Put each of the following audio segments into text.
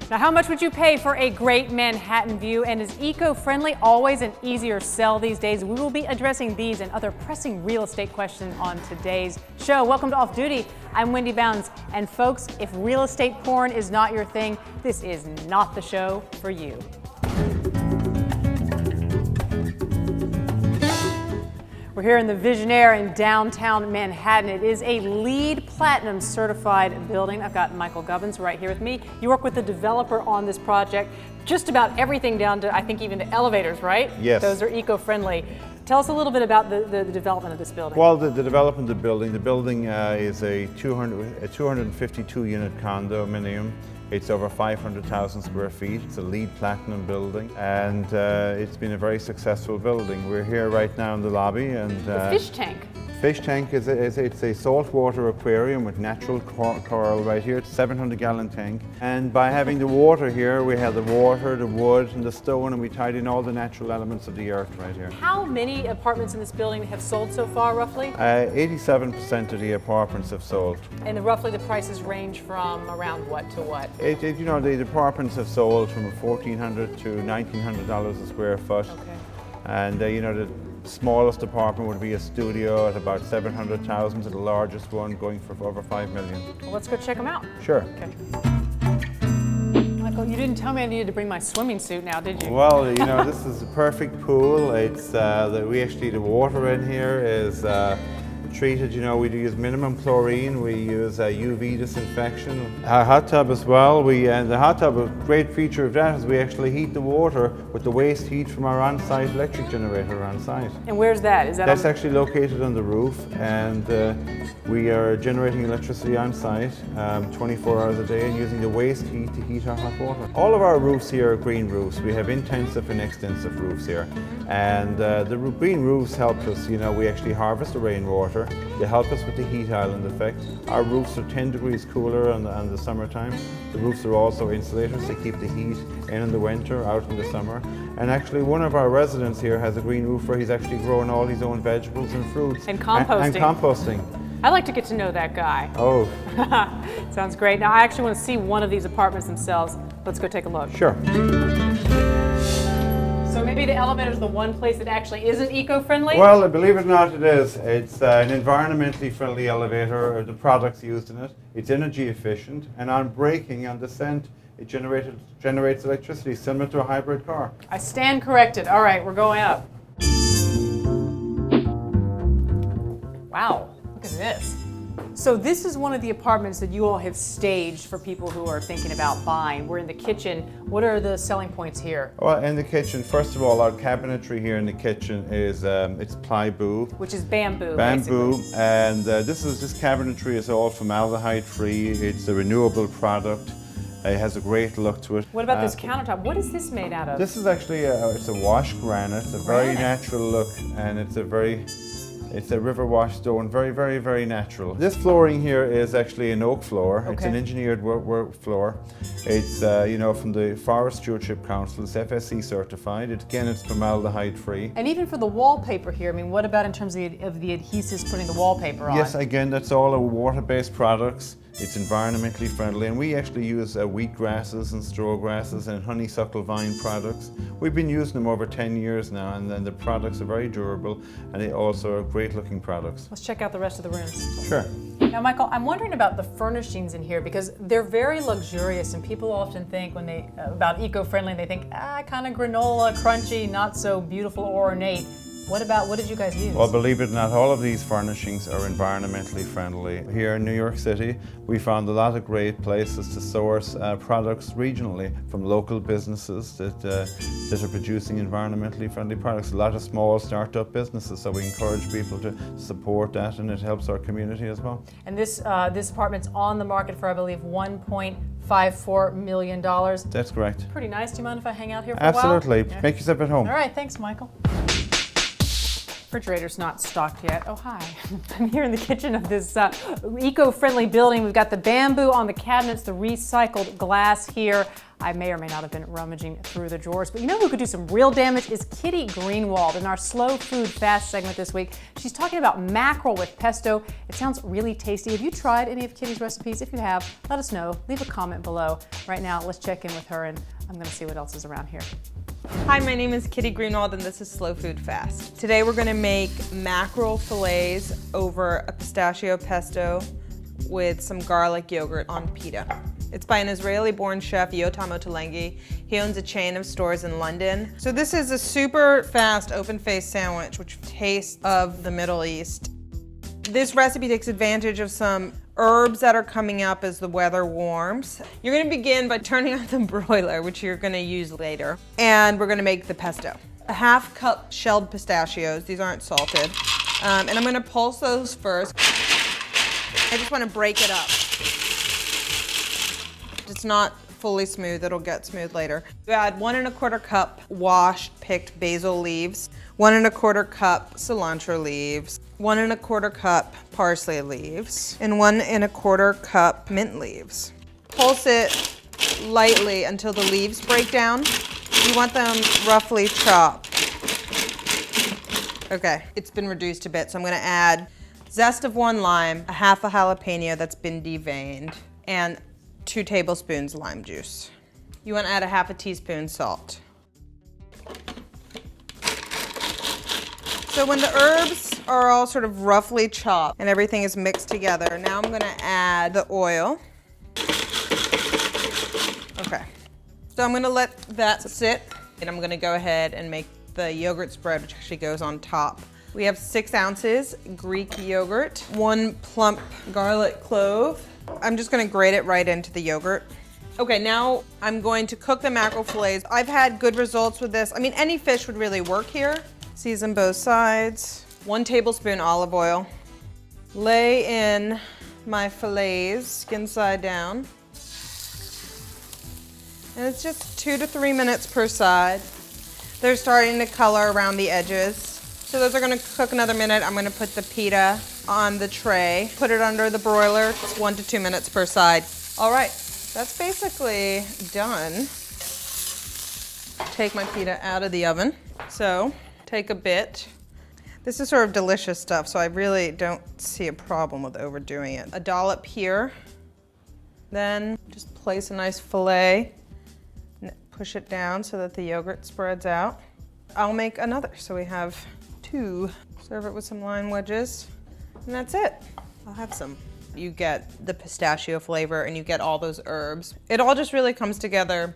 Now, how much would you pay for a great Manhattan view? And is eco-friendly always an easier sell these days? We will be addressing these and other pressing real estate questions on today's show. Welcome to Off Duty. I'm Wendy Bounds. And folks, if real estate porn is not your thing, this is not the show for you. We're here in the Visionaire in downtown Manhattan. It is a LEED Platinum certified building. I've got Michael Gubbins right here with me. You work with the developer on this project. Just about everything down to, I think, even the elevators, right? Yes. Those are eco-friendly. Tell us a little bit about the development of this building. Well, the development of the building is a 252 unit condominium. It's over 500,000 square feet. It's a LEED Platinum building, and it's been a very successful building. We're here right now in the lobby, and the fish tank. Fish tank it's a saltwater aquarium with natural coral right here. It's a 700-gallon tank, and by having the water here, we have the water, the wood, and the stone, and we tied in all the natural elements of the earth right here. How many apartments in this building have sold so far, roughly? 87% of the apartments have sold. And roughly the prices range from around what to what? You know, the apartments have sold from $1,400 to $1,900 a square foot. Okay. And you know, the smallest apartment would be a studio at about 700,000 to the largest one going for over 5 million. Well, let's go check them out. Sure. Okay. Michael, you didn't tell me I needed to bring my swimming suit now, did you? Well, you know, this is a perfect pool. It's the water in here is treated. You know, we use minimum chlorine. We use UV disinfection. Our hot tub as well. The hot tub, a great feature of that is we actually heat the water with the waste heat from our on-site electric generator on site. And where's that? That's actually located on the roof, and we are generating electricity on site 24 hours a day and using the waste heat to heat our hot water. All of our roofs here are green roofs. We have intensive and extensive roofs here, and the green roofs help us. You know, we actually harvest the rainwater. They help us with the heat island effect. Our roofs are 10 degrees cooler in the summertime. The roofs are also insulators to keep the heat in the winter, out in the summer. And actually one of our residents here has a green roof where he's actually growing all his own vegetables and fruits. And composting. And composting. I'd like to get to know that guy. Oh. Sounds great. Now I actually want to see one of these apartments themselves. Let's go take a look. Sure. So maybe the elevator is the one place that actually isn't eco-friendly? Well, believe it or not, it is. It's an environmentally friendly elevator. The products used in it. It's energy efficient, and on braking, on descent, it generates electricity similar to a hybrid car. I stand corrected. All right, we're going up. Wow, look at this. So this is one of the apartments that you all have staged for people who are thinking about buying. We're in the kitchen. What are the selling points here? Well, in the kitchen, first of all, our cabinetry here in the kitchen is it's plywood, which is bamboo. Bamboo, basically. and this cabinetry is all formaldehyde free. It's a renewable product. It has a great look to it. What about this countertop? What is this made out of? This is actually it's a washed granite. It's a very natural look, and it's a river wash stone, very, very, very natural. This flooring here is actually an oak floor. Okay. It's an engineered work floor. It's you know, from the Forest Stewardship Council. It's FSC certified. It's formaldehyde free. And even for the wallpaper here, I mean, what about in terms of the adhesives putting the wallpaper on? Yes, again, that's all our water-based products. It's environmentally friendly, and we actually use wheat grasses and straw grasses and honeysuckle vine products. We've been using them over 10 years now, and then the products are very durable, and they also are great-looking products. Let's check out the rest of the rooms. Sure. Now, Michael, I'm wondering about the furnishings in here because they're very luxurious, and people often think when they about eco-friendly, they think kind of granola, crunchy, not so beautiful or ornate. What did you guys use? Well, believe it or not, all of these furnishings are environmentally friendly. Here in New York City, we found a lot of great places to source products regionally from local businesses that are producing environmentally friendly products. A lot of small start-up businesses, so we encourage people to support that, and it helps our community as well. And this apartment's on the market for, I believe, $1.54 million. That's correct. Pretty nice. Do you mind if I hang out here for a while? Absolutely. Yeah. Make yourself at home. All right. Thanks, Michael. Refrigerator's not stocked yet. Oh, hi. I'm here in the kitchen of this eco-friendly building. We've got the bamboo on the cabinets, the recycled glass here. I may or may not have been rummaging through the drawers, but you know who could do some real damage is Kitty Greenwald. In our Slow Food Fast segment this week, she's talking about mackerel with pesto. It sounds really tasty. Have you tried any of Kitty's recipes? If you have, let us know. Leave a comment below. Right now, let's check in with her, and I'm going to see what else is around here. Hi, my name is Kitty Greenwald and this is Slow Food Fast. Today we're going to make mackerel fillets over a pistachio pesto with some garlic yogurt on pita. It's by an Israeli-born chef, Yotam Ottolenghi. He owns a chain of stores in London. So this is a super fast open-faced sandwich which tastes of the Middle East. This recipe takes advantage of some herbs that are coming up as the weather warms. You're going to begin by turning on the broiler, which you're going to use later, and we're going to make the pesto. A half cup shelled pistachios, these aren't salted, and I'm going to pulse those first. I just want to break it up. It's not fully smooth, it'll get smooth later. You add 1 1/4 cup washed picked basil leaves, 1 1/4 cup cilantro leaves, 1 1/4 cup parsley leaves, and 1 1/4 cup mint leaves. Pulse it lightly until the leaves break down. You want them roughly chopped. Okay, it's been reduced a bit, so I'm gonna add zest of 1 lime, a half a jalapeno that's been deveined, and 2 tablespoons lime juice. You want to add a half a teaspoon salt. So when the herbs are all sort of roughly chopped and everything is mixed together, now I'm going to add the oil. Okay, so I'm going to let that sit, and I'm going to go ahead and make the yogurt spread, which actually goes on top. We have 6 ounces Greek yogurt, 1 plump garlic clove. I'm just gonna grate it right into the yogurt. Okay, now I'm going to cook the mackerel fillets. I've had good results with this. I mean, any fish would really work here. Season both sides. 1 tablespoon olive oil. Lay in my fillets, skin side down. And it's just 2 to 3 minutes per side. They're starting to color around the edges. So those are gonna cook another minute. I'm gonna put the pita on the tray, put it under the broiler. It's 1 to 2 minutes per side. All right, that's basically done. Take my pita out of the oven. So take a bit. This is sort of delicious stuff, so I really don't see a problem with overdoing it. A dollop here. Then just place a nice fillet, push it down so that the yogurt spreads out. I'll make another, so we have 2. Serve it with some lime wedges. And that's it. I'll have some. You get the pistachio flavor and you get all those herbs. It all just really comes together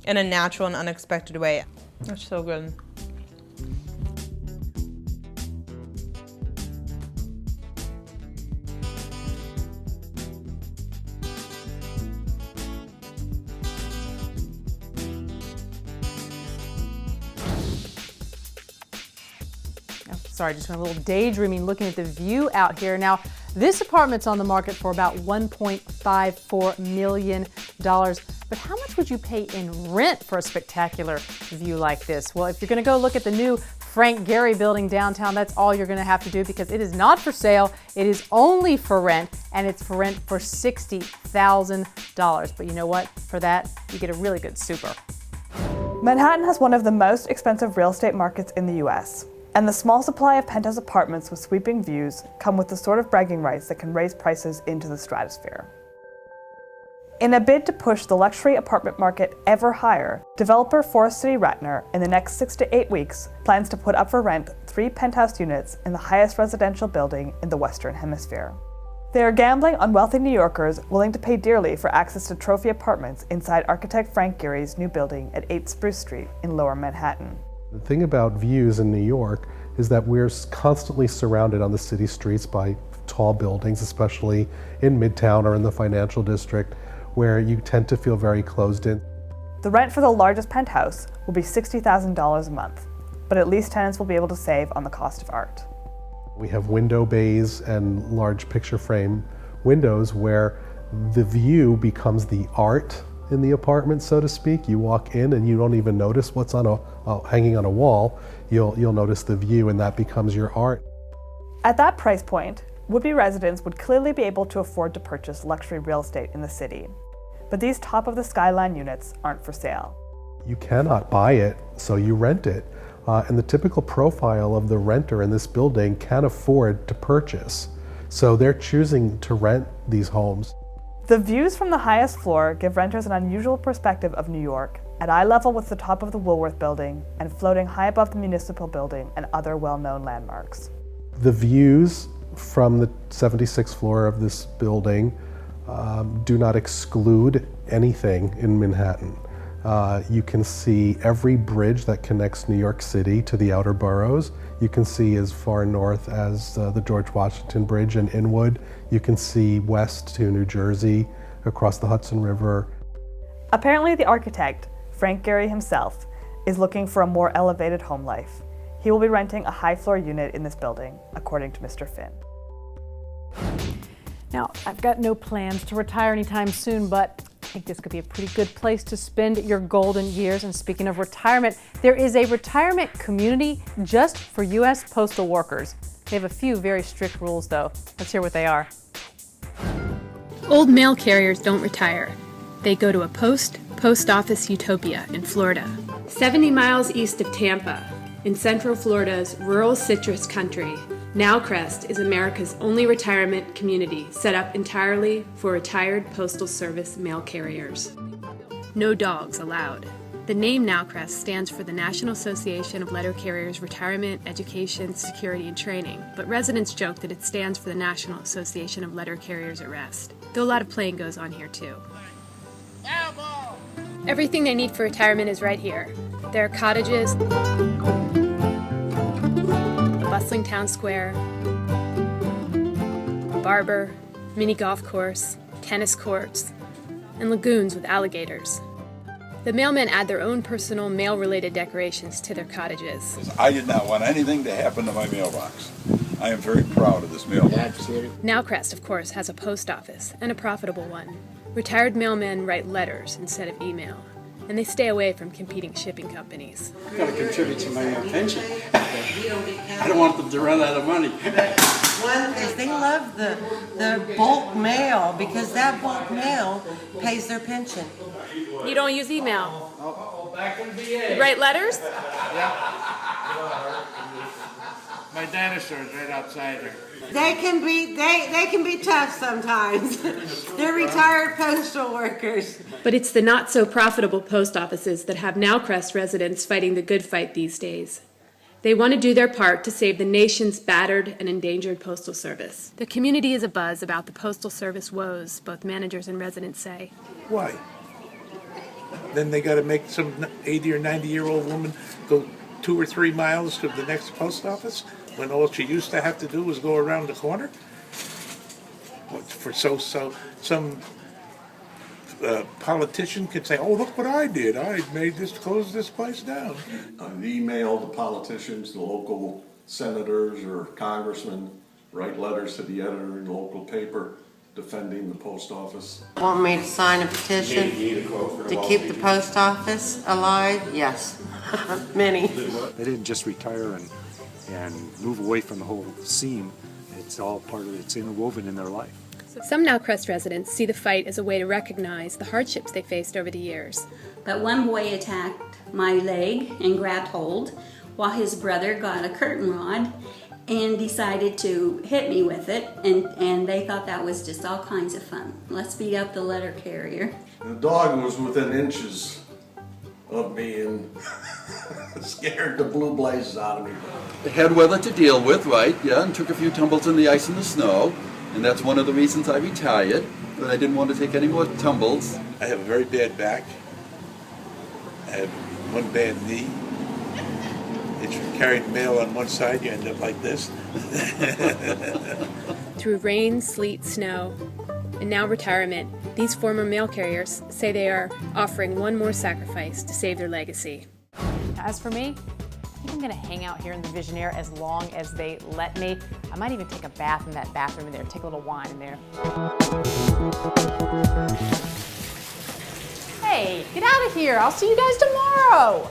in a natural and unexpected way. That's so good. Sorry, just went a little daydreaming looking at the view out here. Now, this apartment's on the market for about $1.54 million. But how much would you pay in rent for a spectacular view like this? Well, if you're gonna go look at the new Frank Gehry building downtown, that's all you're gonna have to do, because it is not for sale, it is only for rent, and it's for rent for $60,000. But you know what? For that, you get a really good super. Manhattan has one of the most expensive real estate markets in the US. And the small supply of penthouse apartments with sweeping views come with the sort of bragging rights that can raise prices into the stratosphere. In a bid to push the luxury apartment market ever higher, developer Forest City Ratner, in the next 6 to 8 weeks, plans to put up for rent 3 penthouse units in the highest residential building in the Western Hemisphere. They are gambling on wealthy New Yorkers willing to pay dearly for access to trophy apartments inside architect Frank Gehry's new building at 8 Spruce Street in Lower Manhattan. The thing about views in New York is that we're constantly surrounded on the city streets by tall buildings, especially in Midtown or in the financial district, where you tend to feel very closed in. The rent for the largest penthouse will be $60,000 a month, but at least tenants will be able to save on the cost of art. We have window bays and large picture frame windows where the view becomes the art in the apartment, so to speak. You walk in and you don't even notice what's on hanging on a wall. You'll notice the view, and that becomes your art. At that price point, would-be residents would clearly be able to afford to purchase luxury real estate in the city. But these top-of-the-skyline units aren't for sale. You cannot buy it, so you rent it. And the typical profile of the renter in this building can afford to purchase. So they're choosing to rent these homes. The views from the highest floor give renters an unusual perspective of New York, at eye level with the top of the Woolworth building and floating high above the municipal building and other well-known landmarks. The views from the 76th floor of this building do not exclude anything in Manhattan. You can see every bridge that connects New York City to the outer boroughs. You can see as far north as the George Washington Bridge in Inwood. You can see west to New Jersey, across the Hudson River. Apparently the architect, Frank Gehry himself, is looking for a more elevated home life. He will be renting a high-floor unit in this building, according to Mr. Finn. Now, I've got no plans to retire anytime soon, but I think this could be a pretty good place to spend your golden years. And speaking of retirement, there is a retirement community just for U.S. postal workers. They have a few very strict rules, though. Let's hear what they are. Old mail carriers don't retire. They go to a post office utopia in Florida. 70 miles east of Tampa, in Central Florida's rural citrus country, Nowcrest is America's only retirement community set up entirely for retired Postal Service mail carriers. No dogs allowed. The name Nowcrest stands for the National Association of Letter Carriers Retirement, Education, Security, and Training, but residents joke that it stands for the National Association of Letter Carriers at Rest, though a lot of playing goes on here too. Everything they need for retirement is right here. There are cottages, bustling town square, barber, mini golf course, tennis courts, and lagoons with alligators. The mailmen add their own personal mail-related decorations to their cottages. I did not want anything to happen to my mailbox. I am very proud of this mailbox. Nowcrest, of course, has a post office, and a profitable one. Retired mailmen write letters instead of email, and they stay away from competing shipping companies. I've got to contribute to my pension. I don't want them to run out of money. One is they love the bulk mail because that bulk mail pays their pension. You don't use email? You write letters? My dinosaur's right outside here. They can be tough sometimes. They're retired postal workers. But it's the not-so-profitable post offices that have Nowcrest residents fighting the good fight these days. They want to do their part to save the nation's battered and endangered postal service. The community is abuzz about the postal service woes, both managers and residents say. Why? Then they got to make some 80 or 90-year-old woman go 2 or 3 miles to the next post office when all she used to have to do was go around the corner? For some politician could say, "Oh, look what I did! I made this close this place down." An email to politicians, the local senators or congressmen, write letters to the editor in the local paper defending the post office. Want me to sign a petition to keep the post office alive? Yes, many. They didn't just retire and move away from the whole scene. It's all part of it. It's interwoven in their life. Some Nowcrest residents see the fight as a way to recognize the hardships they faced over the years. But one boy attacked my leg and grabbed hold, while his brother got a curtain rod and decided to hit me with it, and they thought that was just all kinds of fun. Let's beat up the letter carrier. The dog was within inches of me and scared the blue blazes out of me. Had weather to deal with, right, yeah, and took a few tumbles in the ice and the snow, and that's one of the reasons I retired, but I didn't want to take any more tumbles. I have a very bad back. I have one bad knee. If you carry mail on one side, you end up like this. Through rain, sleet, snow, and now retirement, these former mail carriers say they are offering one more sacrifice to save their legacy. As for me, I think I'm going to hang out here in the Visionaire as long as they let me. I might even take a bath in that bathroom in there, take a little wine in there. here. I'll see you guys tomorrow.